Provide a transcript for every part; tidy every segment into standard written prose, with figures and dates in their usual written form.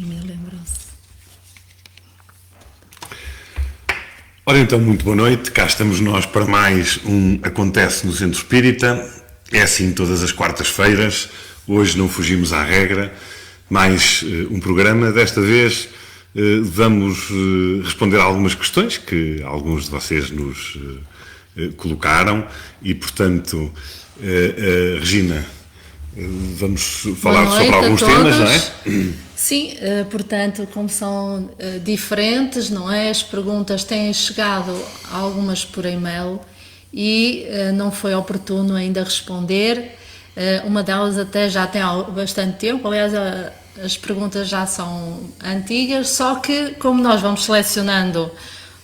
me lembrou-se. Ora então, muito boa noite, cá estamos nós para mais um Acontece no Centro Espírita. É assim todas as quartas-feiras, hoje não fugimos à regra, mais um programa. Desta vez vamos responder a algumas questões que alguns de vocês nos colocaram e, portanto, Regina, vamos falar sobre alguns temas, não é? Sim, portanto, como são diferentes, não é? As perguntas têm chegado algumas por e-mail e não foi oportuno ainda responder. Uma delas até já tem bastante tempo, aliás, as perguntas já são antigas, só que como nós vamos selecionando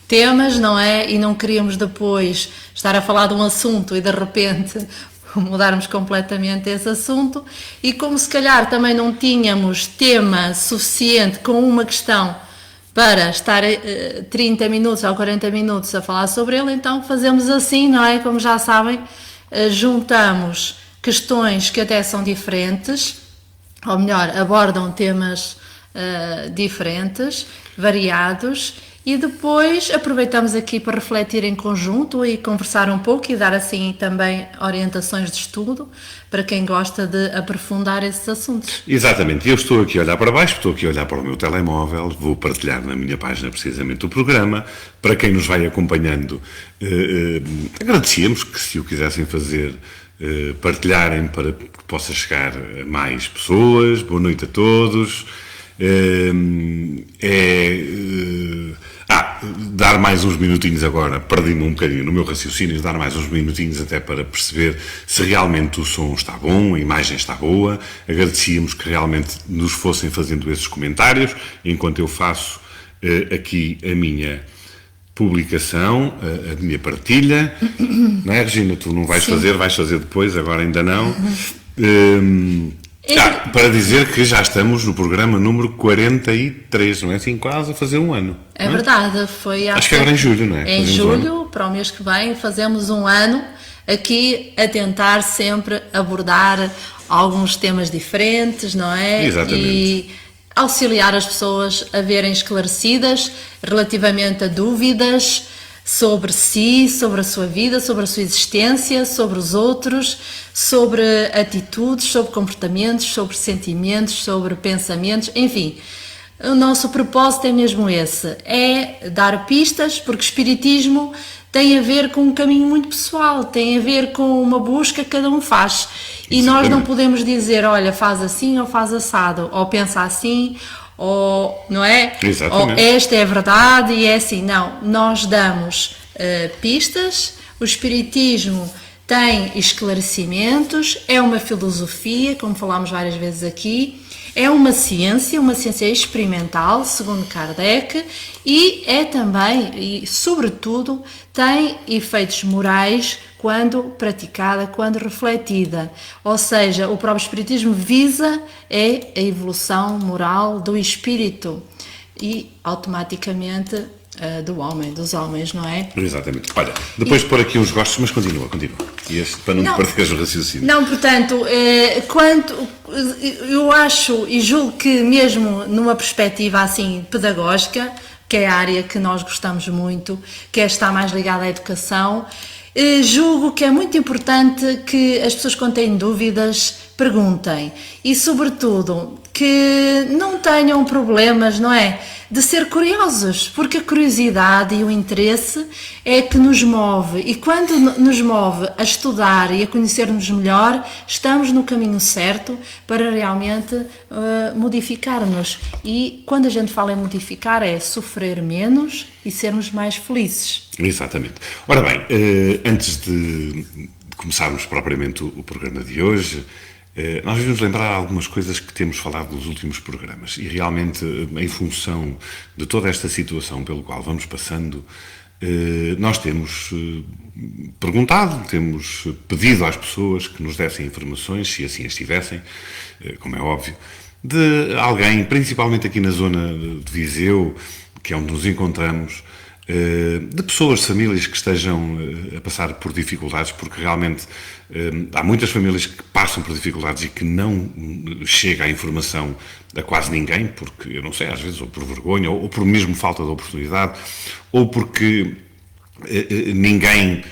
temas, não é? E não queríamos depois estar a falar de um assunto e de repente mudarmos completamente esse assunto, e como se calhar também não tínhamos tema suficiente com uma questão para estar 30 minutos ou 40 minutos a falar sobre ele, então fazemos assim, não é? Como já sabem, juntamos questões que até são diferentes, ou melhor, abordam temas diferentes, variados, e depois aproveitamos aqui para refletir em conjunto e conversar um pouco e dar assim também orientações de estudo para quem gosta de aprofundar esses assuntos. Exatamente, eu estou aqui a olhar para baixo, estou aqui a olhar para o meu telemóvel, vou partilhar na minha página precisamente o programa. Para quem nos vai acompanhando, agradecíamos que, se o quisessem fazer, partilharem para que possa chegar a mais pessoas. Boa noite a todos. Dar mais uns minutinhos agora, perdi-me um bocadinho no meu raciocínio, dar mais uns minutinhos até para perceber se realmente o som está bom, a imagem está boa. Agradecíamos que realmente nos fossem fazendo esses comentários, enquanto eu faço aqui a minha publicação, a minha partilha. Não é, Regina? Tu não vais fazer, vais fazer depois, agora ainda não. Para dizer que já estamos no programa número 43, não é assim? Quase a fazer um ano. É verdade, foi acho que agora em julho, não é? Em julho, para o mês que vem, fazemos um ano aqui a tentar sempre abordar alguns temas diferentes, não é? Exatamente. E auxiliar as pessoas a verem esclarecidas relativamente a dúvidas sobre si, sobre a sua vida, sobre a sua existência, sobre os outros, sobre atitudes, sobre comportamentos, sobre sentimentos, sobre pensamentos, enfim. O nosso propósito é mesmo esse, é dar pistas, porque o espiritismo tem a ver com um caminho muito pessoal, tem a ver com uma busca que cada um faz. E nós não podemos dizer, olha, faz assim ou faz assado, ou pensa assim, ou, não é? Exatamente. Ou esta é a verdade e é assim. Não, nós damos pistas, o espiritismo tem esclarecimentos, é uma filosofia, como falámos várias vezes aqui, é uma ciência experimental, segundo Kardec, e é também, e sobretudo, tem efeitos morais quando praticada, quando refletida. Ou seja, o próprio espiritismo visa a evolução moral do espírito e automaticamente do homem, dos homens, não é? Exatamente. Olha, depois de pôr aqui uns gostos, mas continua. E este, para não perderes o raciocínio. Não, portanto, eu acho e julgo que mesmo numa perspectiva assim pedagógica, que é a área que nós gostamos muito, que está mais ligada à educação, julgo que é muito importante que as pessoas, quando têm dúvidas, perguntem e, sobretudo, que não tenham problemas, não é? De ser curiosos, porque a curiosidade e o interesse é que nos move, e quando nos move a estudar e a conhecer-nos melhor, estamos no caminho certo para realmente modificar-nos. E quando a gente fala em modificar, é sofrer menos e sermos mais felizes. Exatamente. Ora bem, antes de começarmos propriamente o programa de hoje, nós vamos lembrar algumas coisas que temos falado nos últimos programas e realmente, em função de toda esta situação pelo qual vamos passando, nós temos perguntado, temos pedido às pessoas que nos dessem informações, se assim as tivessem, como é óbvio, de alguém, principalmente aqui na zona de Viseu, que é onde nos encontramos, de pessoas, de famílias que estejam a passar por dificuldades, porque realmente há muitas famílias que passam por dificuldades e que não chega a informação a quase ninguém, porque, eu não sei, às vezes ou por vergonha, ou por mesmo falta de oportunidade, ou porque ninguém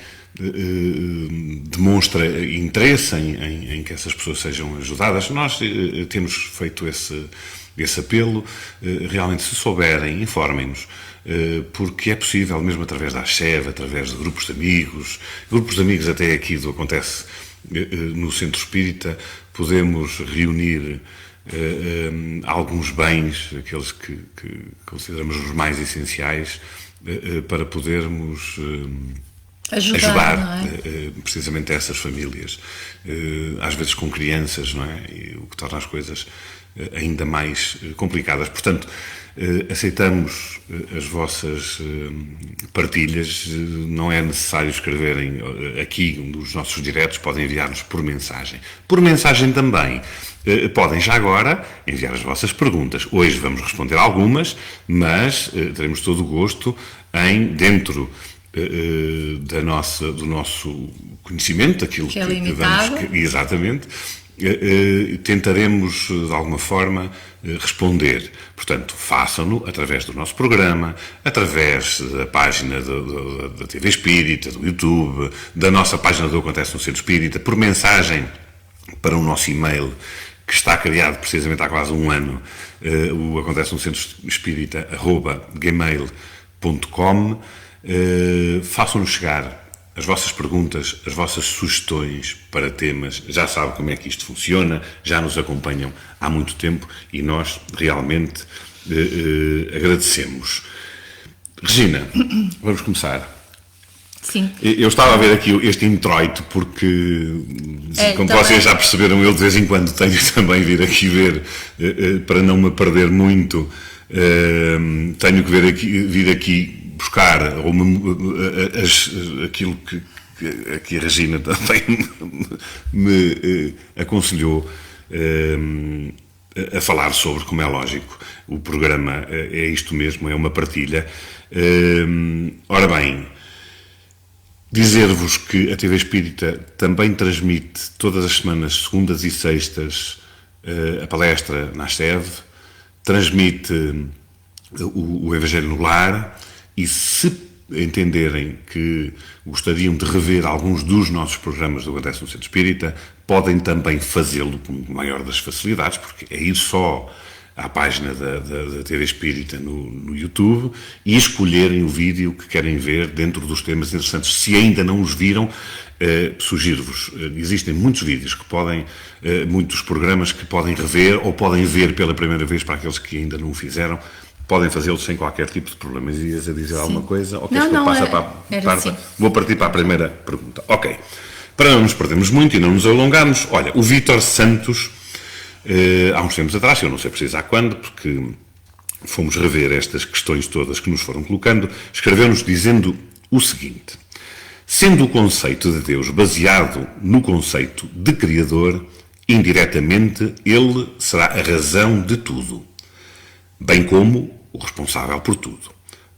demonstra interesse em que essas pessoas sejam ajudadas. Nós temos feito esse apelo. Realmente, se souberem, informem-nos, porque é possível, mesmo através da ACHEV, através de grupos de amigos até aqui do Acontece no Centro Espírita, podemos reunir alguns bens, aqueles que consideramos os mais essenciais, para podermos ajudar precisamente essas famílias, às vezes com crianças, não é? O que torna as coisas ainda mais complicadas. Portanto, aceitamos as vossas partilhas. Não é necessário escreverem aqui nos nossos diretos, podem enviar-nos por mensagem. Por mensagem também podem já agora enviar as vossas perguntas. Hoje vamos responder algumas, mas teremos todo o gosto em, dentro do nosso conhecimento, aquilo que é limitado. Exatamente, tentaremos de alguma forma responder. Portanto, façam-no através do nosso programa, através da página da TV Espírita, do YouTube, da nossa página do Acontece no Centro Espírita, por mensagem para o nosso e-mail, que está criado precisamente há quase um ano, o Acontece no Centro Espírita @gmail.com. Façam-nos chegar as vossas perguntas, as vossas sugestões para temas. Já sabem como é que isto funciona, já nos acompanham há muito tempo e nós realmente agradecemos. Regina, vamos começar. Sim. Eu estava a ver aqui este introito porque, como também, vocês já perceberam, eu de vez em quando tenho também vir aqui ver, para não me perder muito, tenho que vir aqui buscar aquilo que a Regina também me aconselhou a falar sobre, como é lógico. O programa é isto mesmo, é uma partilha. Ora bem, dizer-vos que a TV Espírita também transmite todas as semanas, segundas e sextas, a palestra na ACHEV, transmite o Evangelho no Lar. E se entenderem que gostariam de rever alguns dos nossos programas do Acontece no Centro Espírita, podem também fazê-lo com a maior das facilidades, porque é ir só à página da TV Espírita no YouTube e escolherem o vídeo que querem ver dentro dos temas interessantes. Se ainda não os viram, sugiro-vos, existem muitos vídeos muitos programas que podem rever ou podem ver pela primeira vez, para aqueles que ainda não o fizeram. Podem fazê-lo sem qualquer tipo de problema. Ias a dizer alguma coisa? Ou queres que eu passe para Vou partir para a primeira pergunta. Ok. Para não nos perdermos muito e não nos alongarmos, olha, o Vítor Santos, há uns tempos atrás, eu não sei precisar quando, porque fomos rever estas questões todas que nos foram colocando, escreveu-nos dizendo o seguinte: sendo o conceito de Deus baseado no conceito de Criador, indiretamente ele será a razão de tudo, bem como o responsável por tudo.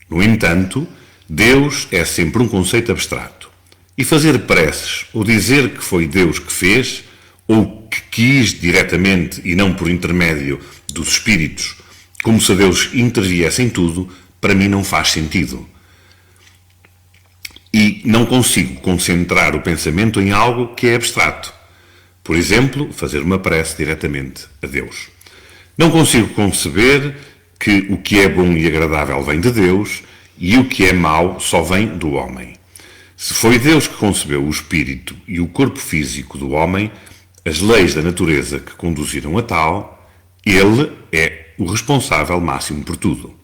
No entanto, Deus é sempre um conceito abstrato. E fazer preces, ou dizer que foi Deus que fez, ou que quis diretamente e não por intermédio dos espíritos, como se Deus interviesse em tudo, para mim não faz sentido. E não consigo concentrar o pensamento em algo que é abstrato. Por exemplo, fazer uma prece diretamente a Deus. Não consigo conceber que o que é bom e agradável vem de Deus e o que é mau só vem do homem. Se foi Deus que concebeu o espírito e o corpo físico do homem, as leis da natureza que conduziram a tal, ele é o responsável máximo por tudo.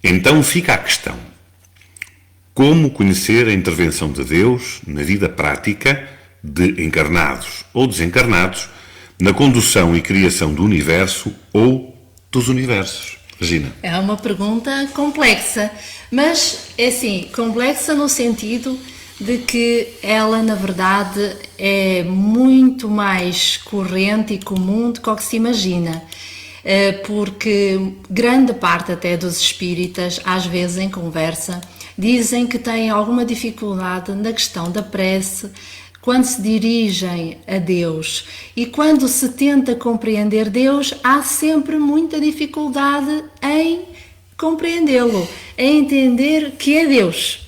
Então fica a questão: como conhecer a intervenção de Deus na vida prática de encarnados ou desencarnados, na condução e criação do universo ou dos universos? Regina. É uma pergunta complexa, mas é assim, complexa no sentido de que ela, na verdade, é muito mais corrente e comum do que o que se imagina. porque grande parte até dos espíritas, às vezes em conversa, dizem que têm alguma dificuldade na questão da prece quando se dirigem a Deus, e quando se tenta compreender Deus, há sempre muita dificuldade em compreendê-lo, em entender que é Deus.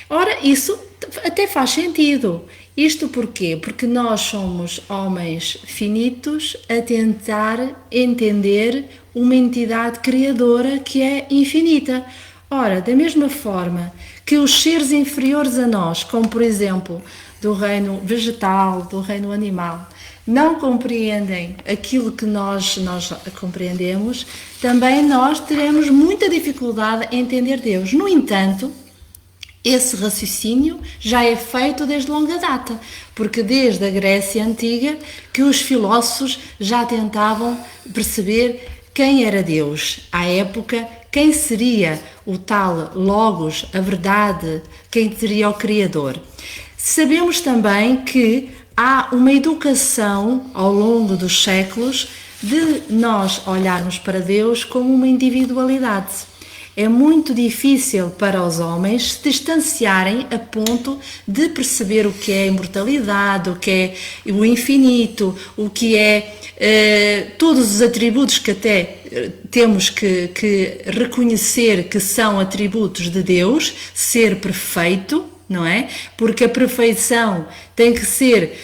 Ora, isso até faz sentido. Isto porquê? Porque nós somos homens finitos a tentar entender uma entidade criadora que é infinita. Ora, da mesma forma que os seres inferiores a nós, como por exemplo do reino vegetal, do reino animal, não compreendem aquilo que nós compreendemos, também nós teremos muita dificuldade em entender Deus. No entanto, esse raciocínio já é feito desde longa data, porque desde a Grécia Antiga que os filósofos já tentavam perceber quem era Deus. À época, quem seria o tal Logos, a verdade, quem seria o Criador. Sabemos também que há uma educação ao longo dos séculos de nós olharmos para Deus como uma individualidade. É muito difícil para os homens se distanciarem a ponto de perceber o que é a imortalidade, o que é o infinito, o que é todos os atributos que até temos que reconhecer que são atributos de Deus, ser perfeito, não é? Porque a perfeição tem que ser,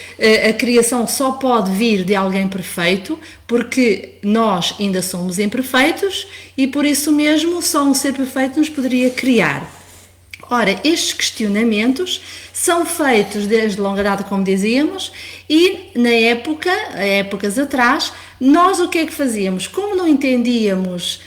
a criação só pode vir de alguém perfeito, porque nós ainda somos imperfeitos e por isso mesmo só um ser perfeito nos poderia criar. Ora, estes questionamentos são feitos desde longa data, como dizíamos, e na época, épocas atrás, nós o que é que fazíamos? Como não entendíamos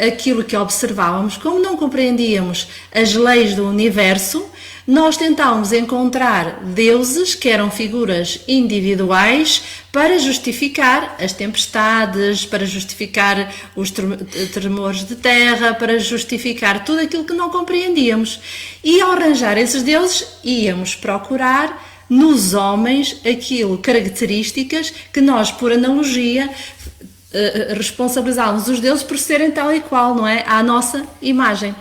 aquilo que observávamos, como não compreendíamos as leis do universo, nós tentávamos encontrar deuses que eram figuras individuais para justificar as tempestades, para justificar os tremores de terra, para justificar tudo aquilo que não compreendíamos. E ao arranjar esses deuses, íamos procurar nos homens características que nós, por analogia, responsabilizávamos os deuses por serem tal e qual, não é? À nossa imagem.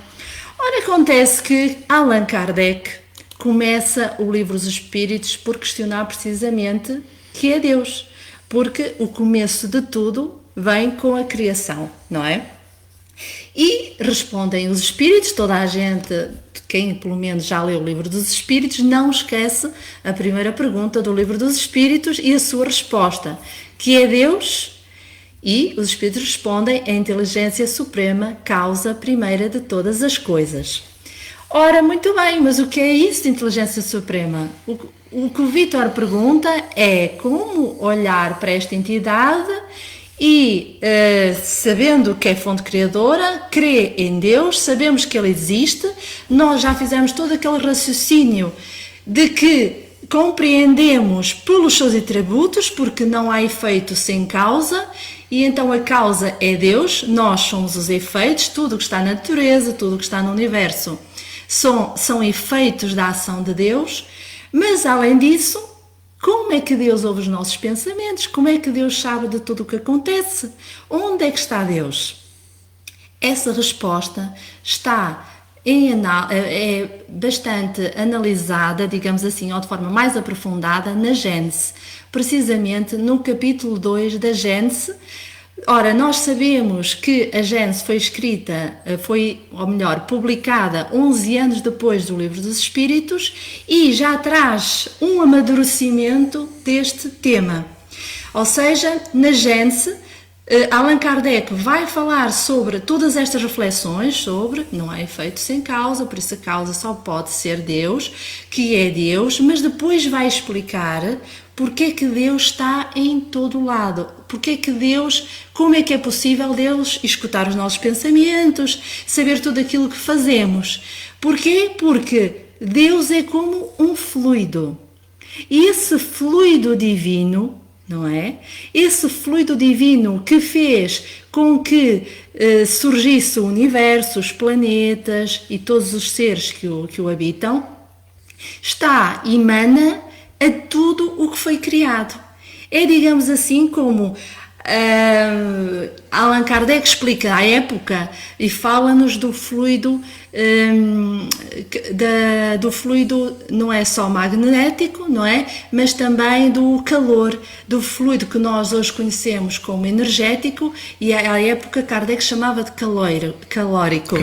Ora, acontece que Allan Kardec começa o livro dos Espíritos por questionar precisamente que é Deus, porque o começo de tudo vem com a criação, não é? E respondem os Espíritos, toda a gente, quem pelo menos já leu o livro dos Espíritos, não esquece a primeira pergunta do livro dos Espíritos e a sua resposta, que é Deus. E os Espíritos respondem: a inteligência suprema, causa primeira de todas as coisas. Ora, muito bem, mas o que é isso de inteligência suprema? O que o Vítor pergunta é como olhar para esta entidade e, sabendo que é fonte criadora, crê em Deus, sabemos que Ele existe, nós já fizemos todo aquele raciocínio de que compreendemos pelos seus atributos, porque não há efeito sem causa, e então a causa é Deus, nós somos os efeitos, tudo o que está na natureza, tudo o que está no universo são efeitos da ação de Deus, mas além disso, como é que Deus ouve os nossos pensamentos? Como é que Deus sabe de tudo o que acontece? Onde é que está Deus? Essa resposta é bastante analisada, digamos assim, ou de forma mais aprofundada na Gênese, precisamente no capítulo 2 da Gênese. Ora, nós sabemos que a Gênese foi escrita, publicada 11 anos depois do Livro dos Espíritos e já traz um amadurecimento deste tema. Ou seja, na Gênese, Allan Kardec vai falar sobre todas estas reflexões sobre não há efeito sem causa, por isso a causa só pode ser Deus, que é Deus, mas depois vai explicar porque é que Deus está em todo lado, como é que é possível Deus escutar os nossos pensamentos, saber tudo aquilo que fazemos. Porquê? Porque Deus é como um fluido, e esse fluido divino, não é? Esse fluido divino que fez com que surgisse o universo, os planetas e todos os seres que o habitam, emana a tudo o que foi criado. É, digamos assim, como Allan Kardec explica a época e fala-nos do fluido, do fluido não é só magnético, não é? Mas também do calor, do fluido que nós hoje conhecemos como energético, e à época Kardec chamava de calórico.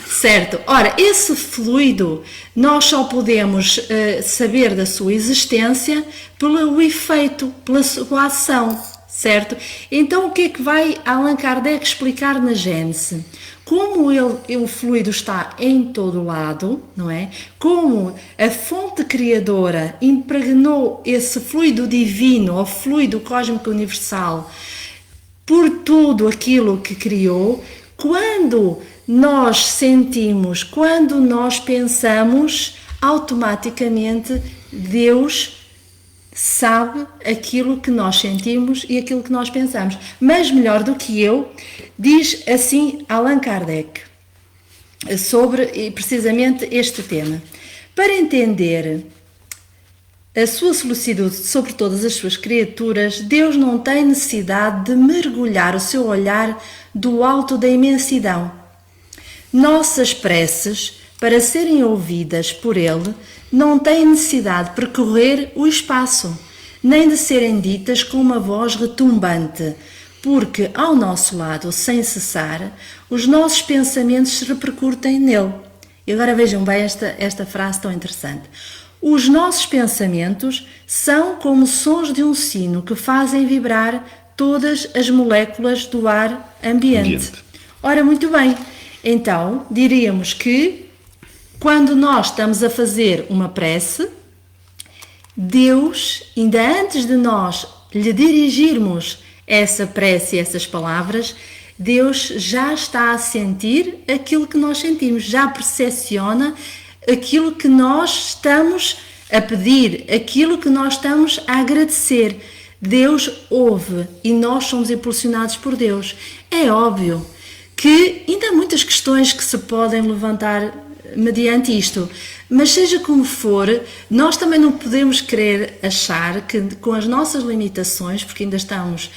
Certo. Ora, esse fluido nós só podemos saber da sua existência pelo efeito, pela sua ação, certo? Então o que é que vai Allan Kardec explicar na Gênese? Como o fluido está em todo lado, não é? Como a fonte criadora impregnou esse fluido divino, ou fluido cósmico universal, por tudo aquilo que criou, quando nós sentimos, quando nós pensamos, automaticamente Deus sabe aquilo que nós sentimos e aquilo que nós pensamos. Mas melhor do que eu, diz assim Allan Kardec, sobre precisamente este tema. Para entender a sua solicitude sobre todas as suas criaturas, Deus não tem necessidade de mergulhar o seu olhar do alto da imensidão. Nossas preces, para serem ouvidas por Ele, não têm necessidade de percorrer o espaço, nem de serem ditas com uma voz retumbante, porque ao nosso lado, sem cessar, os nossos pensamentos se repercutem nele. E agora vejam bem esta frase tão interessante. Os nossos pensamentos são como sons de um sino que fazem vibrar todas as moléculas do ar ambiente. Ora, muito bem. Então, diríamos que quando nós estamos a fazer uma prece, Deus, ainda antes de nós lhe dirigirmos essa prece e essas palavras, Deus já está a sentir aquilo que nós sentimos, já percepciona aquilo que nós estamos a pedir, aquilo que nós estamos a agradecer. Deus ouve e nós somos impulsionados por Deus. É óbvio que ainda há muitas questões que se podem levantar mediante isto, mas seja como for, nós também não podemos querer achar que com as nossas limitações, porque ainda estamos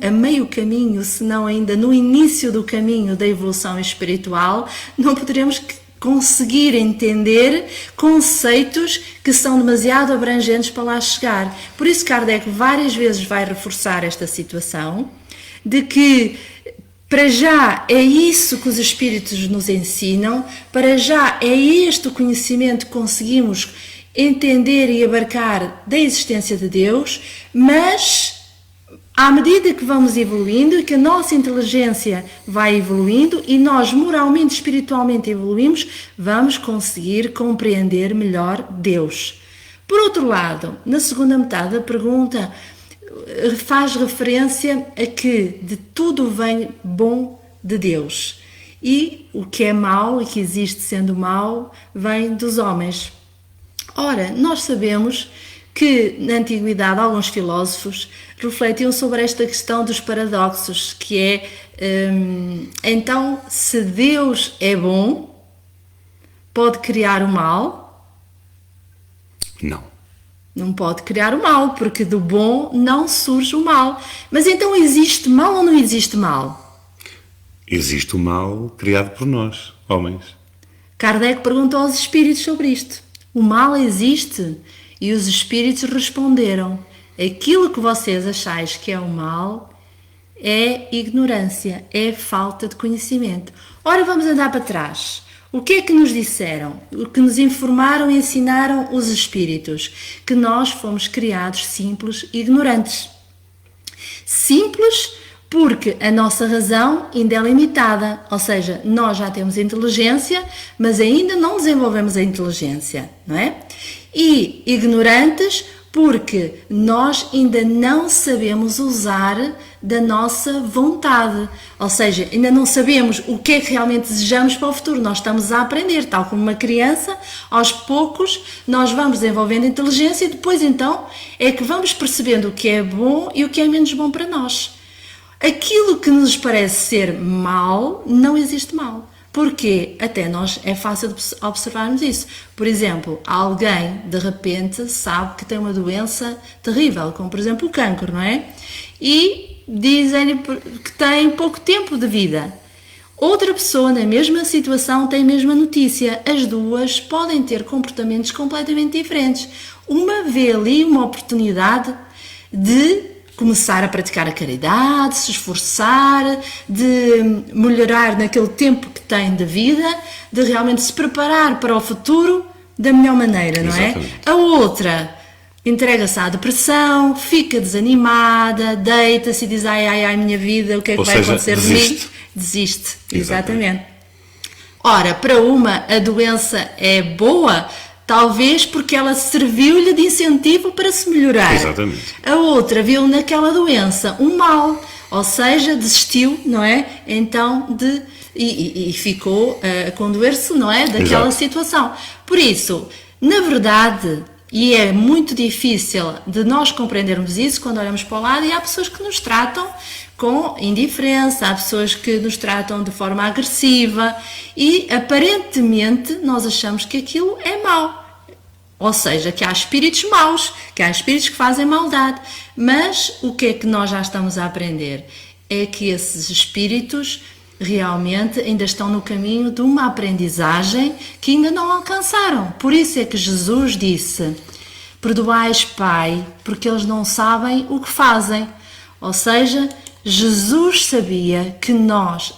a meio caminho, se não ainda no início do caminho da evolução espiritual, não poderemos conseguir entender conceitos que são demasiado abrangentes para lá chegar. Por isso Kardec várias vezes vai reforçar esta situação de que para já é isso que os Espíritos nos ensinam, para já é este o conhecimento que conseguimos entender e abarcar da existência de Deus, mas à medida que vamos evoluindo e que a nossa inteligência vai evoluindo e nós moralmente, espiritualmente evoluímos, vamos conseguir compreender melhor Deus. Por outro lado, na segunda metade da pergunta, faz referência a que de tudo vem bom de Deus e o que é mau e que existe sendo mau vem dos homens. Ora, nós sabemos que na antiguidade alguns filósofos refletiam sobre esta questão dos paradoxos, que é, então, se Deus é bom, pode criar o mal? Não pode criar o mal, porque do bom não surge o mal. Mas então existe mal ou não existe mal? Existe o mal criado por nós, homens. Kardec perguntou aos espíritos sobre isto. O mal existe? E os espíritos responderam: aquilo que vocês achais que é o mal é ignorância, é falta de conhecimento. Ora, vamos andar para trás. O que é que nos disseram? O que nos informaram e ensinaram os espíritos? Que nós fomos criados simples e ignorantes. Simples porque a nossa razão ainda é limitada, ou seja, nós já temos inteligência, mas ainda não desenvolvemos a inteligência, não é? E ignorantes porque nós ainda não sabemos usar da nossa vontade, ou seja, ainda não sabemos o que é que realmente desejamos para o futuro, nós estamos a aprender, tal como uma criança, aos poucos nós vamos desenvolvendo inteligência e depois então é que vamos percebendo o que é bom e o que é menos bom para nós. Aquilo que nos parece ser mal, não existe mal. Porque até nós é fácil de observarmos isso. Por exemplo, alguém de repente sabe que tem uma doença terrível, como por exemplo o cancro, não é? E dizem que têm pouco tempo de vida. Outra pessoa na mesma situação tem a mesma notícia. As duas podem ter comportamentos completamente diferentes. Uma vê ali uma oportunidade de começar a praticar a caridade, se esforçar, de melhorar naquele tempo que tem de vida, de realmente se preparar para o futuro da melhor maneira, não é? A outra entrega-se à depressão, fica desanimada, deita-se e diz ai, minha vida, o que é que vai acontecer de mim? Desiste, exatamente. Ora, para uma a doença é boa, talvez porque ela serviu-lhe de incentivo para se melhorar. Exatamente. A outra viu naquela doença um mal, ou seja, desistiu, não é? Então, e ficou a condoer-se, não é? Daquela situação. Por isso, na verdade, e é muito difícil de nós compreendermos isso quando olhamos para o lado, e há pessoas que nos tratam com indiferença, há pessoas que nos tratam de forma agressiva e aparentemente nós achamos que aquilo é mau. Ou seja, que há espíritos maus, que há espíritos que fazem maldade. Mas o que é que nós já estamos a aprender? É que esses espíritos realmente ainda estão no caminho de uma aprendizagem que ainda não alcançaram. Por isso é que Jesus disse: perdoais, Pai, porque eles não sabem o que fazem. Ou seja, Jesus sabia que nós,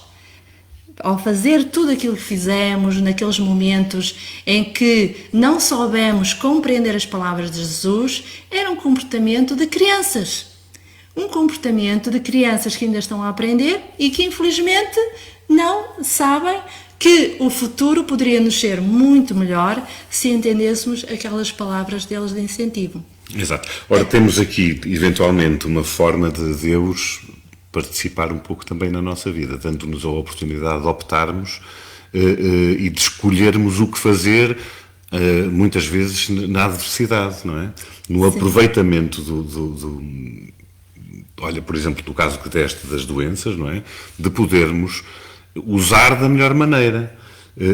ao fazer tudo aquilo que fizemos, naqueles momentos em que não soubemos compreender as palavras de Jesus, era um comportamento de crianças. Um comportamento de crianças que ainda estão a aprender e que infelizmente não sabem que o futuro poderia nos ser muito melhor se entendêssemos aquelas palavras deles de incentivo. Exato. Ora, temos aqui eventualmente uma forma de Deus participar um pouco também na nossa vida, dando-nos a oportunidade de optarmos e de escolhermos o que fazer, muitas vezes na adversidade, não é? No aproveitamento olha, por exemplo, do caso que deste das doenças, não é? De podermos usar da melhor maneira,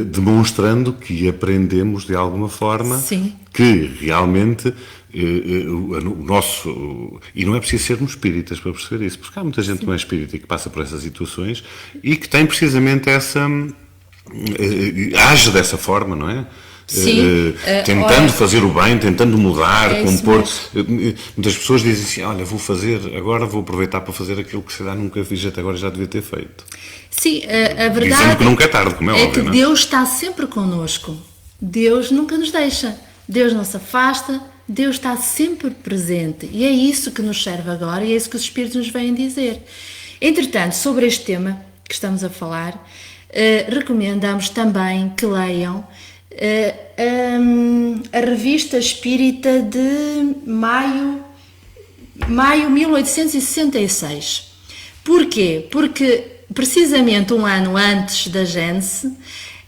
demonstrando que aprendemos de alguma forma. Sim. Que realmente o nosso... E não é preciso sermos espíritas para perceber isso, porque há muita gente que não é espírita e que passa por essas situações e que tem precisamente essa... age dessa forma, não é? Sim, tentando fazer o bem, tentando mudar, compor. Mesmo. Muitas pessoas dizem assim: olha, agora vou aproveitar para fazer aquilo que se dá nunca fiz até agora, já devia ter feito. Sim, a verdade dizendo que nunca é tarde, como é óbvio, que não é? Deus está sempre connosco. Deus nunca nos deixa. Deus não se afasta. Deus está sempre presente. E é isso que nos serve agora e é isso que os Espíritos nos vêm dizer. Entretanto, sobre este tema que estamos a falar, recomendamos também que leiam a Revista Espírita de maio 1866. Porquê? Porque precisamente um ano antes da Gênese,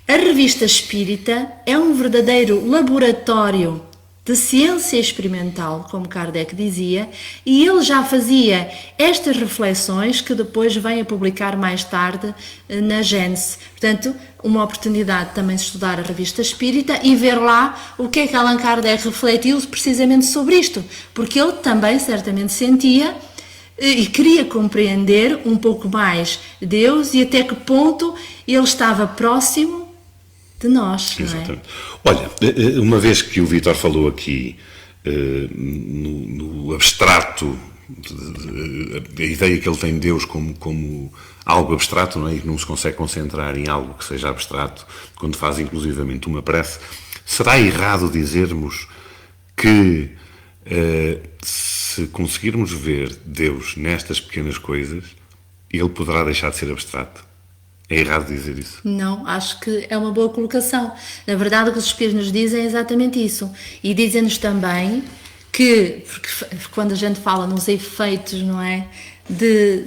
a Revista Espírita é um verdadeiro laboratório de ciência experimental, como Kardec dizia, e ele já fazia estas reflexões que depois vem a publicar mais tarde na Gênese. Portanto, uma oportunidade também de estudar a Revista Espírita e ver lá o que é que Allan Kardec refletiu precisamente sobre isto, porque ele também certamente sentia e queria compreender um pouco mais Deus e até que ponto ele estava próximo de nós. Exatamente. Não é? Olha, uma vez que o Vítor falou aqui no abstrato, a ideia que ele tem de Deus como algo abstrato, não é? E que não se consegue concentrar em algo que seja abstrato, quando faz inclusivamente uma prece, será errado dizermos que se conseguirmos ver Deus nestas pequenas coisas, ele poderá deixar de ser abstrato? É errado dizer isso? Não, acho que é uma boa colocação. Na verdade, o que os Espíritos nos dizem é exatamente isso. E dizem-nos também que, porque quando a gente fala nos efeitos, não é,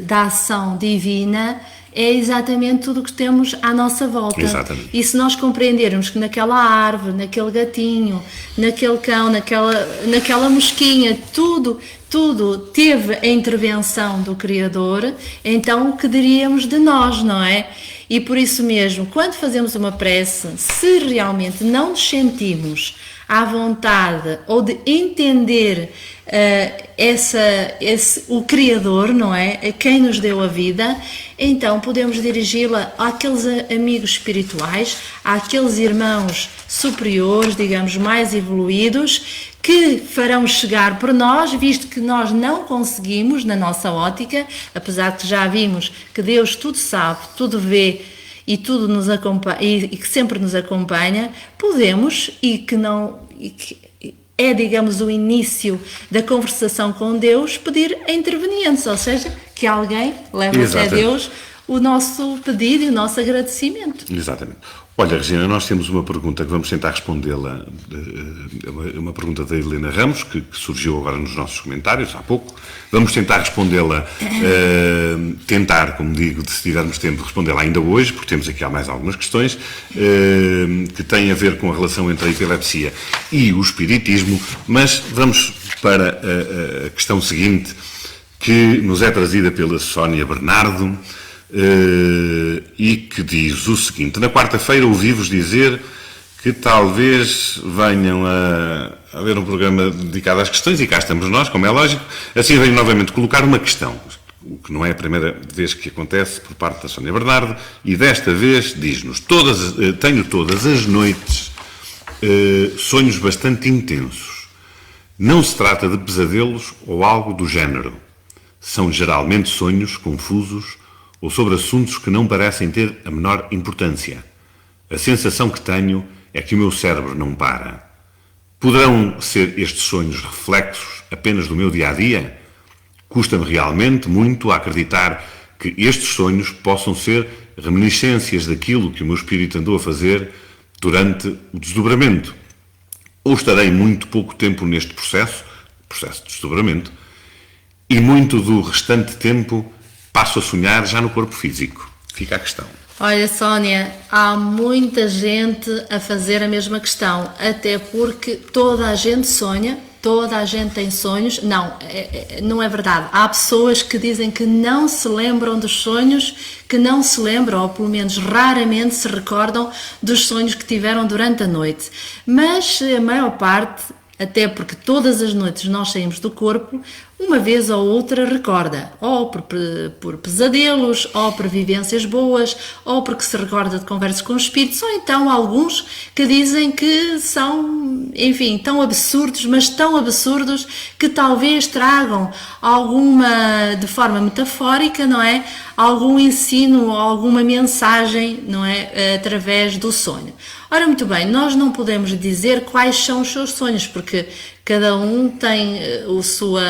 da ação divina, é exatamente tudo o que temos à nossa volta. Exatamente. E se nós compreendermos que naquela árvore, naquele gatinho, naquele cão, naquela mosquinha, tudo teve a intervenção do Criador, então o que diríamos de nós, não é? E por isso mesmo, quando fazemos uma prece, se realmente não nos sentimos à vontade ou de entender o Criador, não é? A quem nos deu a vida, então podemos dirigi-la àqueles amigos espirituais, àqueles irmãos superiores, digamos, mais evoluídos, que farão chegar por nós, visto que nós não conseguimos, na nossa ótica, apesar de que já vimos que Deus tudo sabe, tudo vê e tudo nos acompanha, e que sempre nos acompanha, podemos, é, digamos, o início da conversação com Deus, pedir a intervenientes, ou seja, que alguém leve até Deus o nosso pedido e o nosso agradecimento. Exatamente. Olha, Regina, nós temos uma pergunta que vamos tentar respondê-la, uma pergunta da Helena Ramos, que surgiu agora nos nossos comentários, há pouco. Vamos tentar respondê-la, como digo, se tivermos tempo, respondê-la ainda hoje, porque temos aqui mais algumas questões que têm a ver com a relação entre a epilepsia e o espiritismo, mas vamos para a questão seguinte, que nos é trazida pela Sónia Bernardo, e que diz o seguinte: na quarta-feira ouvi-vos dizer que talvez venham a haver um programa dedicado às questões, e cá estamos nós, como é lógico. Assim venho novamente colocar uma questão, o que não é a primeira vez que acontece por parte da Sónia Bernardo, e desta vez diz-nos: tenho todas as noites sonhos bastante intensos. Não se trata de pesadelos ou algo do género. São geralmente sonhos confusos ou sobre assuntos que não parecem ter a menor importância. A sensação que tenho é que o meu cérebro não para. Poderão ser estes sonhos reflexos apenas do meu dia-a-dia? Custa-me realmente muito a acreditar que estes sonhos possam ser reminiscências daquilo que o meu espírito andou a fazer durante o desdobramento. Ou estarei muito pouco tempo neste processo de desdobramento, e muito do restante tempo passo a sonhar já no corpo físico. Fica a questão. Olha, Sónia, há muita gente a fazer a mesma questão, até porque toda a gente sonha, toda a gente tem sonhos. Não é verdade. Há pessoas que dizem que não se lembram dos sonhos, que não se lembram, ou pelo menos raramente se recordam dos sonhos que tiveram durante a noite. Mas a maior parte, até porque todas as noites nós saímos do corpo, uma vez ou outra recorda, ou por pesadelos, ou por vivências boas, ou porque se recorda de conversas com espíritos, ou então alguns que dizem que são, enfim, tão absurdos, mas tão absurdos que talvez tragam alguma, de forma metafórica, não é? Algum ensino, alguma mensagem, não é? Através do sonho. Ora, muito bem, nós não podemos dizer quais são os seus sonhos, porque cada um tem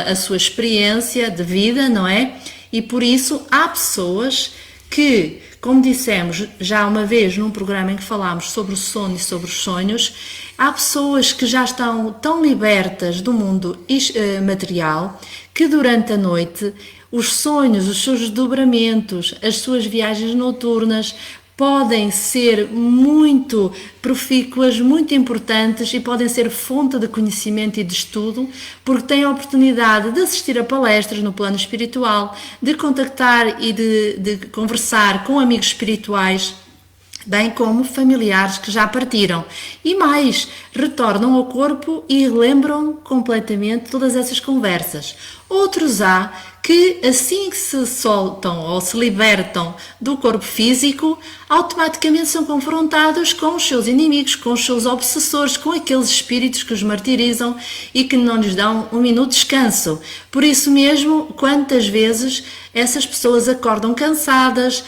a sua experiência de vida, não é? E por isso há pessoas que, como dissemos já uma vez num programa em que falámos sobre o sono e sobre os sonhos, há pessoas que já estão tão libertas do mundo material que durante a noite os sonhos, os seus desdobramentos, as suas viagens noturnas podem ser muito profícuas, muito importantes e podem ser fonte de conhecimento e de estudo, porque têm a oportunidade de assistir a palestras no plano espiritual, de contactar e de conversar com amigos espirituais, bem como familiares que já partiram. E mais, retornam ao corpo e relembram completamente todas essas conversas. Outros há que, assim que se soltam ou se libertam do corpo físico, automaticamente são confrontados com os seus inimigos, com os seus obsessores, com aqueles espíritos que os martirizam e que não lhes dão um minuto de descanso. Por isso mesmo, quantas vezes essas pessoas acordam cansadas,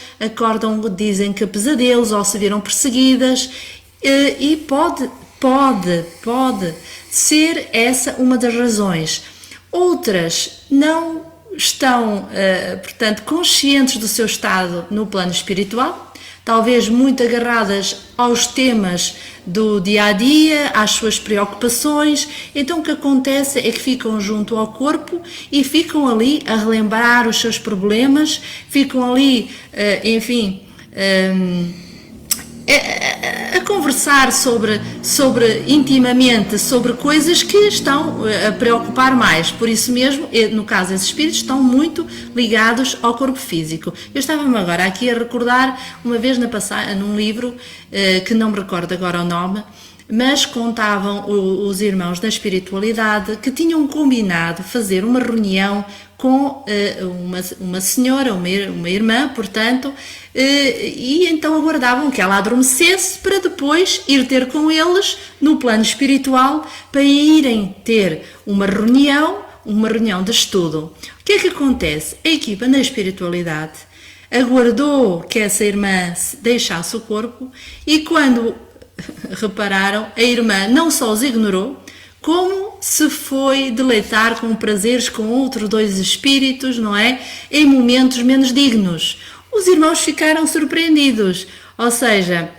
dizem que pesadelos ou se viram perseguidas, e pode ser essa uma das razões. Outras não estão, portanto, conscientes do seu estado no plano espiritual, talvez muito agarradas aos temas do dia-a-dia, às suas preocupações. Então o que acontece é que ficam junto ao corpo e ficam ali a relembrar os seus problemas, ficam ali, a conversar intimamente sobre coisas que estão a preocupar mais. Por isso mesmo, no caso, esses espíritos estão muito ligados ao corpo físico. Eu estava-me agora aqui a recordar, uma vez num livro, que não me recordo agora o nome, mas contavam os irmãos da espiritualidade que tinham combinado fazer uma reunião com uma senhora, uma irmã, portanto, e então aguardavam que ela adormecesse para depois ir ter com eles no plano espiritual para irem ter uma reunião de estudo. O que é que acontece? A equipa na espiritualidade aguardou que essa irmã deixasse o corpo e quando repararam, a irmã não só os ignorou, como se foi deleitar com prazeres com outros dois espíritos, não é? Em momentos menos dignos. Os irmãos ficaram surpreendidos. Ou seja,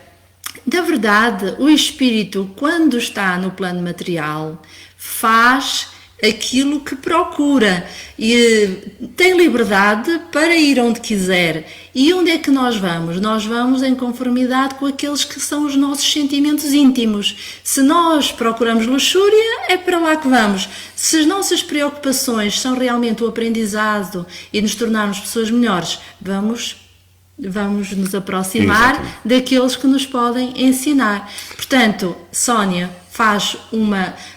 na verdade, o espírito, quando está no plano material, faz aquilo que procura e tem liberdade para ir onde quiser. E onde é que nós vamos? Nós vamos em conformidade com aqueles que são os nossos sentimentos íntimos. Se nós procuramos luxúria, é para lá que vamos. Se as nossas preocupações são realmente o aprendizado e nos tornarmos pessoas melhores, vamos nos aproximar daqueles que nos podem ensinar. Portanto, Sónia faz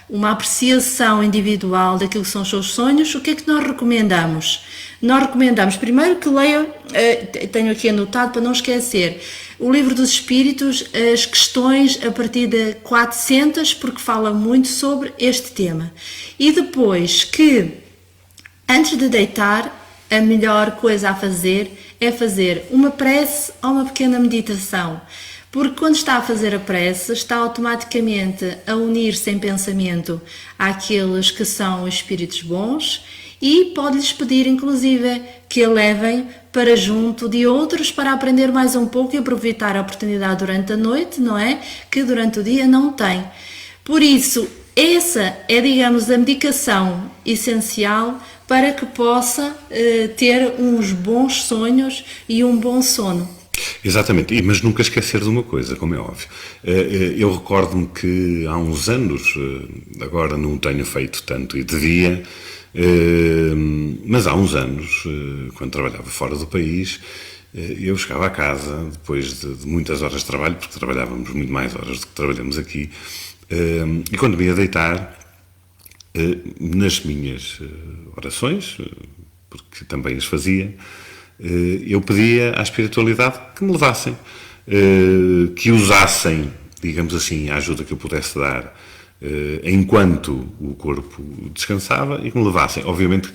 uma apreciação individual daquilo que são os seus sonhos. O que é que nós recomendamos? Nós recomendamos primeiro que leia, tenho aqui anotado para não esquecer, o Livro dos Espíritos, as questões a partir de 400, porque fala muito sobre este tema. E depois que, antes de deitar, a melhor coisa a fazer é fazer uma prece ou uma pequena meditação. Porque quando está a fazer a prece, está automaticamente a unir-se em pensamento àqueles que são espíritos bons e pode-lhes pedir, inclusive, que a levem para junto de outros para aprender mais um pouco e aproveitar a oportunidade durante a noite, não é? Que durante o dia não tem. Por isso, essa é, digamos, a medicação essencial para que possa ter uns bons sonhos e um bom sono. Exatamente, mas nunca esquecer de uma coisa, como é óbvio. Eu recordo-me que há uns anos, agora não tenho feito tanto e devia, mas há uns anos, quando trabalhava fora do país, eu chegava a casa, depois de muitas horas de trabalho, porque trabalhávamos muito mais horas do que trabalhamos aqui, e quando me ia deitar, nas minhas orações, porque também as fazia, eu pedia à espiritualidade que me levassem, que usassem, digamos assim, a ajuda que eu pudesse dar enquanto o corpo descansava e que me levassem. Obviamente,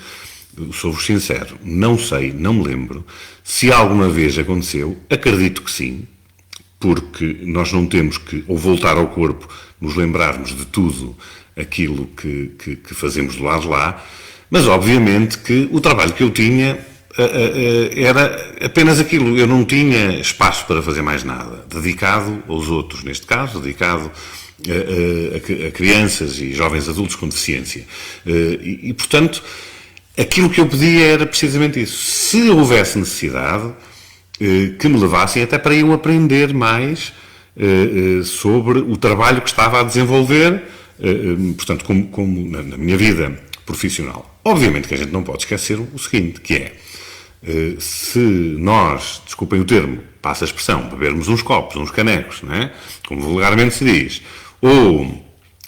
sou-vos sincero, não sei, não me lembro se alguma vez aconteceu, acredito que sim, porque nós não temos que, ao voltar ao corpo, nos lembrarmos de tudo aquilo que fazemos do lado de lá, mas obviamente que o trabalho que eu tinha era apenas aquilo, eu não tinha espaço para fazer mais nada, dedicado aos outros, neste caso, dedicado a crianças e jovens adultos com deficiência. E, portanto, aquilo que eu pedia era precisamente isso. Se houvesse necessidade, que me levassem até para eu aprender mais sobre o trabalho que estava a desenvolver, portanto, como na minha vida profissional. Obviamente que a gente não pode esquecer o seguinte, que é, se nós, desculpem o termo, passa a expressão, bebermos uns copos, uns canecos, não é? Como vulgarmente se diz, ou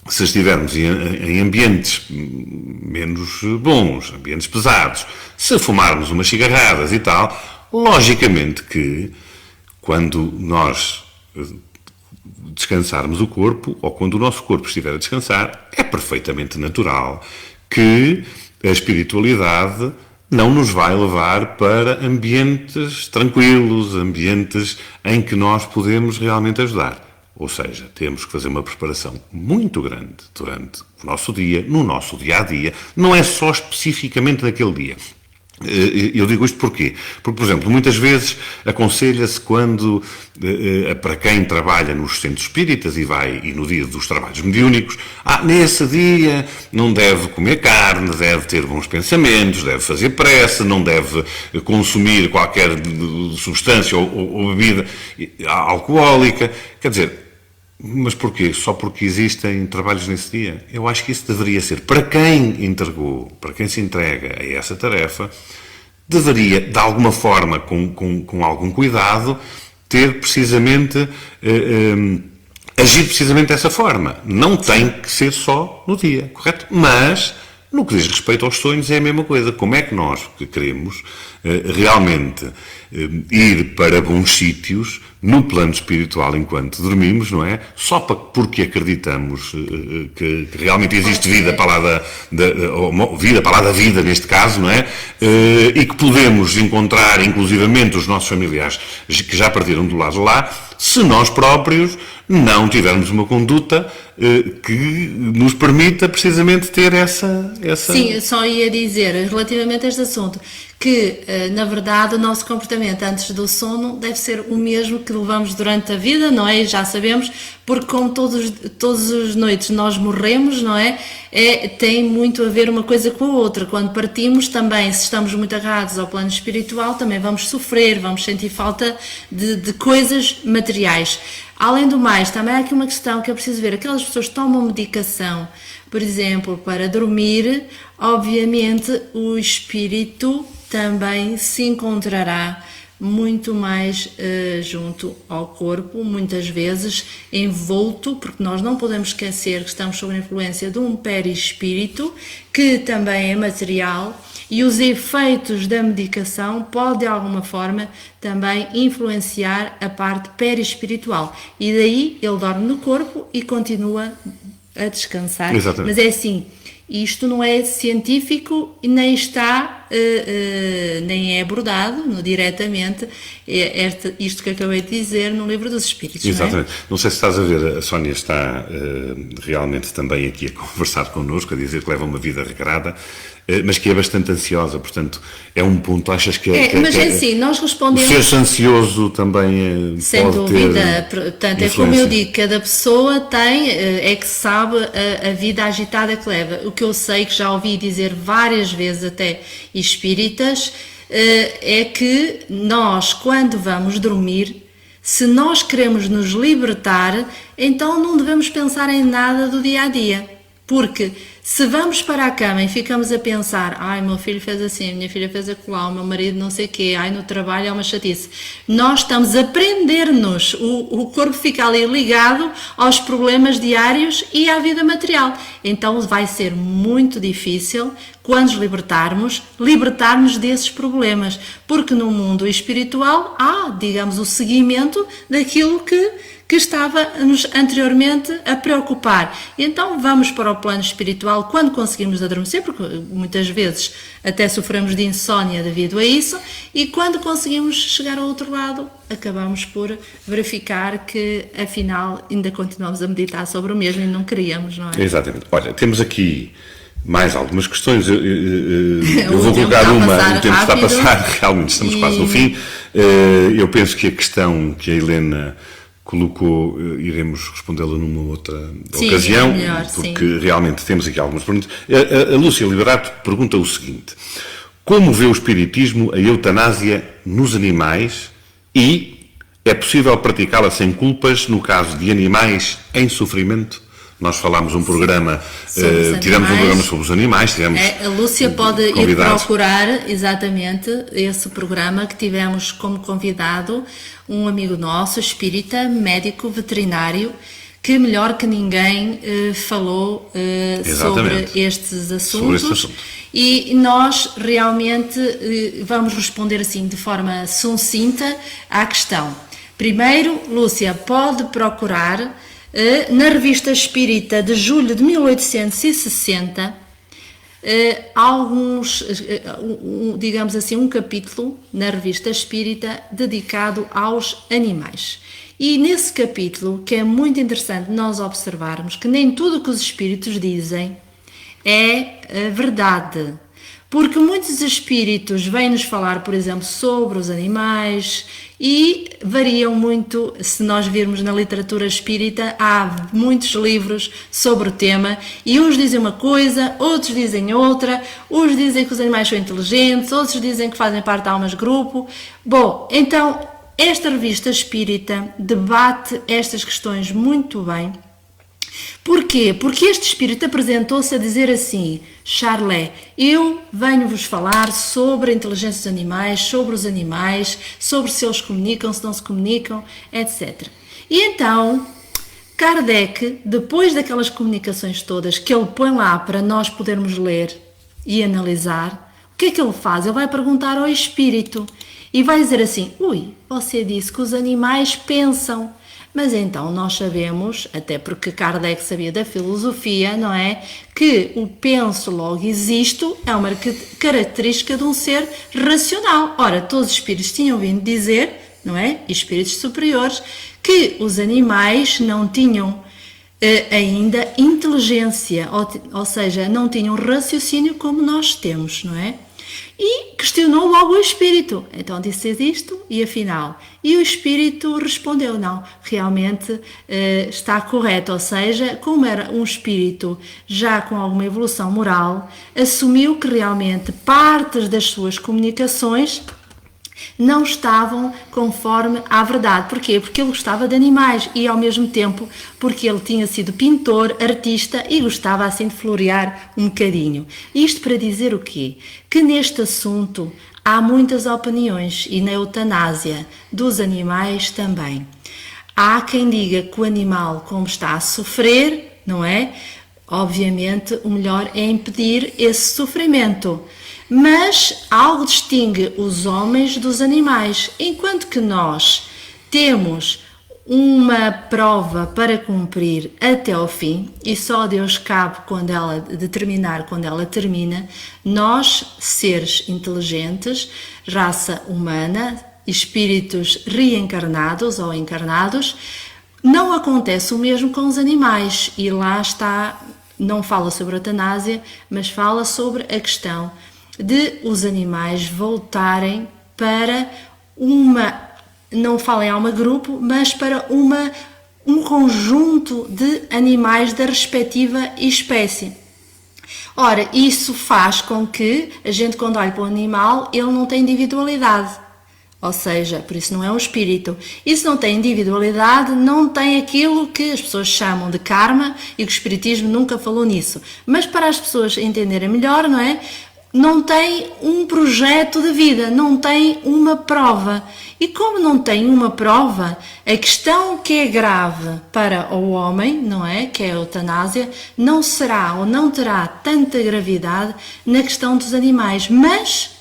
se estivermos em ambientes menos bons, ambientes pesados, se fumarmos umas cigarradas e tal, logicamente que quando nós descansarmos o corpo, ou quando o nosso corpo estiver a descansar, é perfeitamente natural que a espiritualidade não nos vai levar para ambientes tranquilos, ambientes em que nós podemos realmente ajudar. Ou seja, temos que fazer uma preparação muito grande durante o nosso dia, no nosso dia-a-dia, não é só especificamente naquele dia. Eu digo isto porquê? Porque, por exemplo, muitas vezes aconselha-se quando, para quem trabalha nos centros espíritas e no dia dos trabalhos mediúnicos, nesse dia não deve comer carne, deve ter bons pensamentos, deve fazer prece, não deve consumir qualquer substância ou bebida alcoólica. Quer dizer, mas porquê? Só porque existem trabalhos nesse dia? Eu acho que isso deveria ser, para quem se entrega a essa tarefa, deveria, de alguma forma, com algum cuidado, ter precisamente agir precisamente dessa forma. Não tem que ser só no dia, correto? Mas, no que diz respeito aos sonhos, é a mesma coisa. Como é que nós, que queremos realmente ir para bons sítios, no plano espiritual, enquanto dormimos, não é? Só porque acreditamos que realmente existe vida para lá vida para lá da vida, neste caso, não é? E que podemos encontrar, inclusivamente, os nossos familiares que já partiram do lado de lá, se nós próprios não tivermos uma conduta que nos permita precisamente ter essa... Sim, eu só ia dizer, relativamente a este assunto, que, na verdade, o nosso comportamento antes do sono deve ser o mesmo que levamos durante a vida, não é? Já sabemos, porque como todas as noites nós morremos, não é? Tem muito a ver uma coisa com a outra. Quando partimos também, se estamos muito agarrados ao plano espiritual, também vamos sofrer, vamos sentir falta de coisas materiais. Além do mais, também há aqui uma questão que eu preciso ver. Aquelas pessoas que tomam medicação, por exemplo, para dormir, obviamente o espírito também se encontrará muito mais junto ao corpo, muitas vezes envolto, porque nós não podemos esquecer que estamos sob a influência de um perispírito, que também é material, e os efeitos da medicação podem de alguma forma também influenciar a parte perispiritual, e daí ele dorme no corpo e continua a descansar. Exatamente. Mas é assim, isto não é científico e nem está, nem é abordado diretamente, isto que acabei de dizer no Livro dos Espíritos. Exatamente. Não é? Não sei se estás a ver, a Sónia está realmente também aqui a conversar connosco, a dizer que leva uma vida regrada, mas que é bastante ansiosa, portanto, é um ponto, achas que mas é assim, nós respondemos... Ser-se ansioso também sem pode dúvida, ter portanto, influência. é como eu digo, cada pessoa tem, é que sabe a vida agitada que leva. O que eu sei, que já ouvi dizer várias vezes até espíritas, é que nós, quando vamos dormir, se nós queremos nos libertar, então não devemos pensar em nada do dia-a-dia, porque se vamos para a cama e ficamos a pensar, ai, meu filho fez assim, minha filha fez acolá, o meu marido não sei o quê, ai, no trabalho é uma chatice, nós estamos a prender-nos, o corpo fica ali ligado aos problemas diários e à vida material, então vai ser muito difícil, quando nos libertarmos desses problemas, porque no mundo espiritual há, digamos, o seguimento daquilo que estava-nos anteriormente a preocupar. E então vamos para o plano espiritual quando conseguimos adormecer, porque muitas vezes até sofremos de insónia devido a isso, e quando conseguimos chegar ao outro lado, acabamos por verificar que afinal ainda continuamos a meditar sobre o mesmo e não queríamos, não é? Exatamente. Olha, temos aqui mais algumas questões, eu vou colocar uma, o tempo está a passar, realmente estamos quase no fim. Eu penso que a questão que a Helena colocou, iremos respondê-la numa outra ocasião, melhor, porque realmente temos aqui algumas perguntas. A Lúcia Liberato pergunta o seguinte: como vê o Espiritismo a eutanásia nos animais e é possível praticá-la sem culpas no caso de animais em sofrimento? Nós falámos um programa, tivemos um programa sobre os animais. A Lúcia pode ir procurar exatamente esse programa que tivemos como convidado um amigo nosso, espírita, médico veterinário, que melhor que ninguém falou sobre estes assuntos. E nós realmente vamos responder assim de forma sucinta à questão. Primeiro, Lúcia, pode procurar na Revista Espírita de julho de 1860, digamos assim, um capítulo na Revista Espírita dedicado aos animais. E nesse capítulo, que é muito interessante nós observarmos que nem tudo o que os espíritos dizem é verdade. Porque muitos espíritos vêm-nos falar, por exemplo, sobre os animais e variam muito, se nós virmos na literatura espírita, há muitos livros sobre o tema e uns dizem uma coisa, outros dizem outra, uns dizem que os animais são inteligentes, outros dizem que fazem parte de almas grupo. Bom, então esta revista espírita debate estas questões muito bem. Porquê? Porque este espírito apresentou-se a dizer assim: Charlet, eu venho-vos falar sobre a inteligência dos animais, sobre se eles comunicam, se não se comunicam, etc. E então, Kardec, depois daquelas comunicações todas que ele põe lá para nós podermos ler e analisar, o que é que ele faz? Ele vai perguntar ao espírito e vai dizer assim: ui, você disse que os animais pensam. Mas então nós sabemos, até porque Kardec sabia da filosofia, não é? Que o penso logo existo é uma característica de um ser racional. Ora, todos os espíritos tinham vindo dizer, não é? Espíritos superiores, que os animais não tinham ainda inteligência, ou seja, não tinham raciocínio como nós temos, não é? E questionou logo o espírito. Então disse isto e afinal. E o espírito respondeu: não, realmente está correto. Ou seja, como era um espírito já com alguma evolução moral, assumiu que realmente partes das suas comunicações não estavam conforme à verdade. Porquê? Porque ele gostava de animais e ao mesmo tempo porque ele tinha sido pintor, artista e gostava assim de florear um bocadinho. Isto para dizer o quê? Que neste assunto há muitas opiniões e na eutanásia dos animais também. Há quem diga que o animal, como está a sofrer, não é? Obviamente o melhor é impedir esse sofrimento. Mas algo distingue os homens dos animais, enquanto que nós temos uma prova para cumprir até ao fim, e só a Deus cabe quando ela determinar quando ela termina. Nós, seres inteligentes, raça humana, espíritos reencarnados ou encarnados, não acontece o mesmo com os animais, e lá está, não fala sobre a eutanásia, mas fala sobre a questão de os animais voltarem para não falo em alma grupo, mas para um conjunto de animais da respectiva espécie. Ora, isso faz com que a gente, quando olha para o animal, ele não tem individualidade. Ou seja, por isso não é um espírito. E se não tem individualidade, não tem aquilo que as pessoas chamam de karma, e que o espiritismo nunca falou nisso. Mas para as pessoas entenderem melhor, não é? Não tem um projeto de vida, não tem uma prova. E como não tem uma prova, a questão que é grave para o homem, não é? Que é a eutanásia, não será ou não terá tanta gravidade na questão dos animais. Mas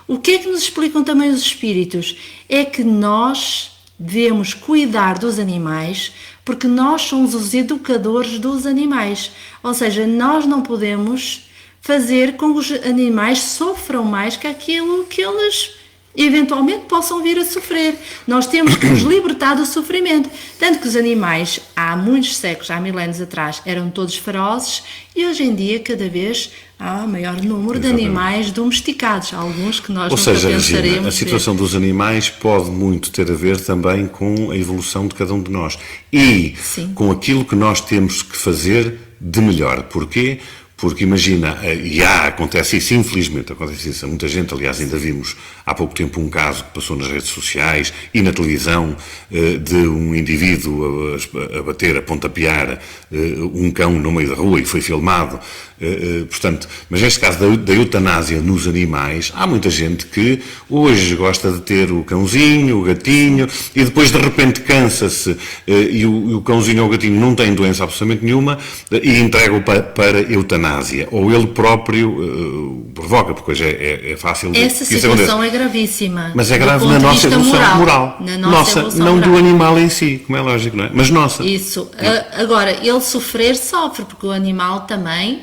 o que é que nos explicam também os espíritos? É que nós devemos cuidar dos animais porque nós somos os educadores dos animais. Ou seja, nós não podemos fazer com que os animais sofram mais que aquilo que eles eventualmente possam vir a sofrer. Nós temos que nos libertar do sofrimento. Tanto que os animais, há muitos séculos, há milénios atrás, eram todos ferozes, e hoje em dia cada vez há maior número de animais domesticados, alguns que nós nunca pensaremos. Regina, a situação dos animais pode muito ter a ver também com a evolução de cada um de nós e Sim. com aquilo que nós temos que fazer de melhor. Porquê? Porque imagina, acontece isso, infelizmente acontece isso a muita gente. Aliás, ainda vimos há pouco tempo um caso que passou nas redes sociais e na televisão de um indivíduo a bater, a pontapear um cão no meio da rua, e foi filmado. Portanto, mas neste caso da eutanásia nos animais, há muita gente que hoje gosta de ter o cãozinho, o gatinho, e depois de repente cansa-se e o cãozinho ou o gatinho não tem doença absolutamente nenhuma e entrega-o para eutanásia, ou ele próprio provoca, porque hoje é fácil. Essa situação é gravíssima. Mas é grave na nossa evolução moral. Na nossa evolução não moral. do animal em si, como é lógico, não é? Mas nossa. Isso. Agora, ele sofrer, sofre, porque o animal também,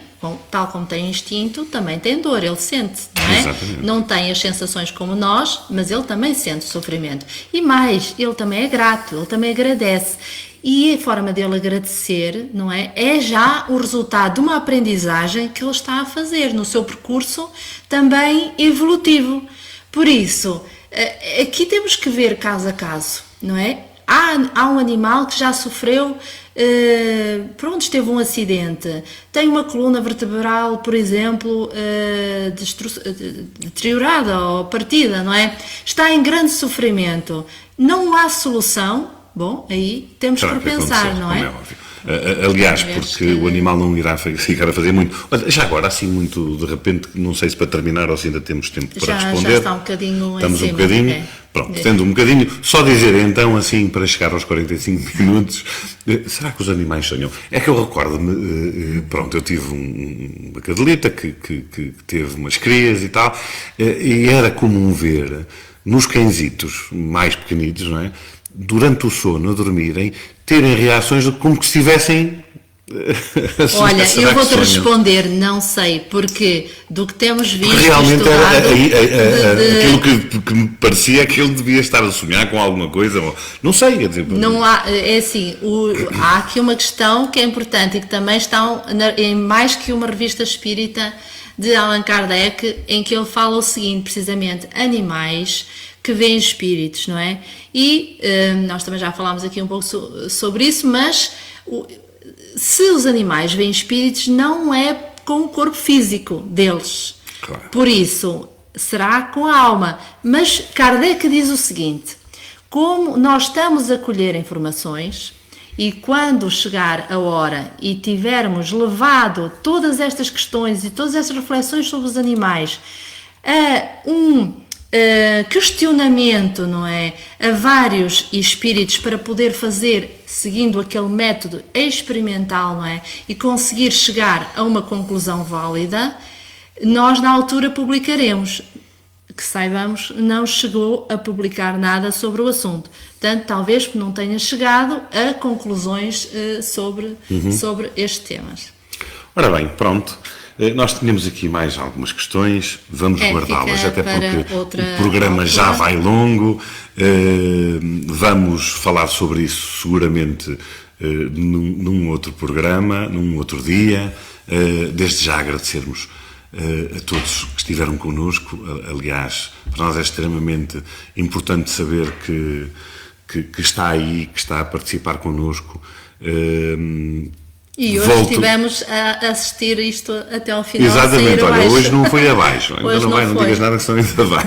tal como tem instinto, também tem dor, ele sente, não é? Exatamente. Não tem as sensações como nós, mas ele também sente sofrimento. E mais, ele também é grato, ele também agradece. E a forma dele agradecer, não é? É já o resultado de uma aprendizagem que ele está a fazer no seu percurso também evolutivo. Por isso, aqui temos que ver caso a caso, não é? Há um animal que já sofreu, teve um acidente, tem uma coluna vertebral, por exemplo, deteriorada ou partida, não é? Está em grande sofrimento. Não há solução bom, aí temos Terá por que pensar, acontecer, não como é? óbvio. Aliás, porque o animal não irá ficar a fazer muito. Olha, já agora, assim, muito de repente, não sei se para terminar ou se ainda temos tempo para responder. Já está um bocadinho Estamos em um cima. bocadinho. Pronto, tendo um bocadinho. Só dizer então, assim, para chegar aos 45 minutos, será que os animais sonham? É que eu recordo-me, pronto, eu tive uma cadelita que teve umas crias e tal, e era comum ver nos cãezitos mais pequenitos, não é? Durante o sono, a dormirem, terem reações como que se estivessem. Olha, eu vou-te responder, não sei, porque do que temos visto. Porque realmente era aquilo que me parecia é que ele devia estar a sonhar com alguma coisa. Não sei, quer dizer. Não há, é assim, há aqui uma questão que é importante e que também está em mais que uma revista espírita de Allan Kardec, em que ele fala o seguinte, precisamente, animais que veem espíritos, não é? E nós também já falámos aqui um pouco sobre isso, mas se os animais veem espíritos, não é com o corpo físico deles. Claro. Por isso, será com a alma. Mas Kardec diz o seguinte, como nós estamos a colher informações e quando chegar a hora e tivermos levado todas estas questões e todas estas reflexões sobre os animais a questionamento, não é? A vários espíritos para poder fazer, seguindo aquele método experimental, não é? E conseguir chegar a uma conclusão válida, nós na altura publicaremos. Que saibamos, não chegou a publicar nada sobre o assunto. Portanto, talvez não tenha chegado a conclusões sobre estes temas. Ora bem, pronto. Nós tínhamos aqui mais algumas questões, vamos guardá-las, até porque o programa já vai longo, vamos falar sobre isso seguramente num outro programa, num outro dia, desde já agradecermos a todos que estiveram connosco, aliás, para nós é extremamente importante saber que está aí, que está a participar connosco. E hoje estivemos a assistir isto até ao final. Exatamente, olha, abaixo. hoje não foi abaixo, ainda não vai, não digas nada que senão ainda vai.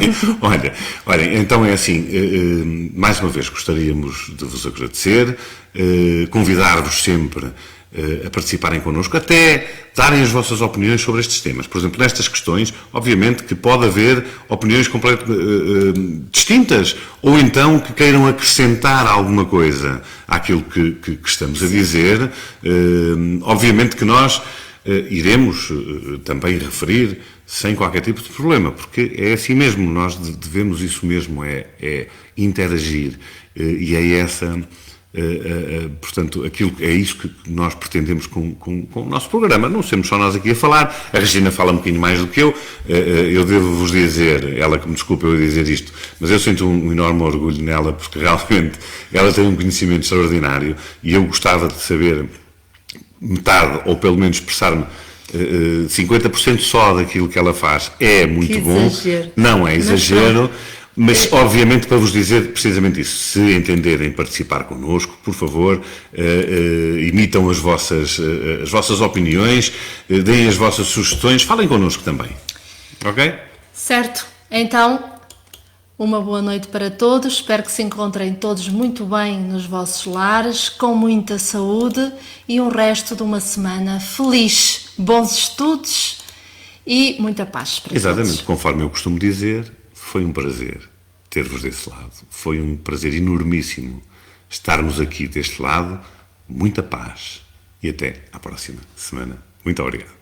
Olha, então é assim, mais uma vez gostaríamos de vos agradecer, convidar-vos sempre a participarem connosco, até darem as vossas opiniões sobre estes temas. Por exemplo, nestas questões, obviamente que pode haver opiniões completamente distintas, ou então que queiram acrescentar alguma coisa àquilo que estamos a dizer. Obviamente que nós iremos também referir sem qualquer tipo de problema, porque é assim mesmo, nós devemos isso mesmo, é interagir, e é essa... portanto, é isso que nós pretendemos com o nosso programa. Não somos só nós aqui a falar, a Regina fala um bocadinho mais do que eu devo-vos dizer, ela que me desculpa eu dizer isto, mas eu sinto um enorme orgulho nela, porque realmente ela tem um conhecimento extraordinário e eu gostava de saber metade, ou pelo menos expressar-me 50% só daquilo que ela faz. É muito bom, exagero. Não é exagero. Mas, obviamente, para vos dizer precisamente isso, se entenderem participar connosco, por favor, emitam as vossas opiniões, deem as vossas sugestões, falem connosco também. Ok? Certo. Então, uma boa noite para todos. Espero que se encontrem todos muito bem nos vossos lares, com muita saúde e um resto de uma semana feliz. Bons estudos e muita paz para todos. Exatamente, conforme eu costumo dizer... Foi um prazer ter-vos desse lado. Foi um prazer enormíssimo estarmos aqui deste lado. Muita paz. E até à próxima semana. Muito obrigado.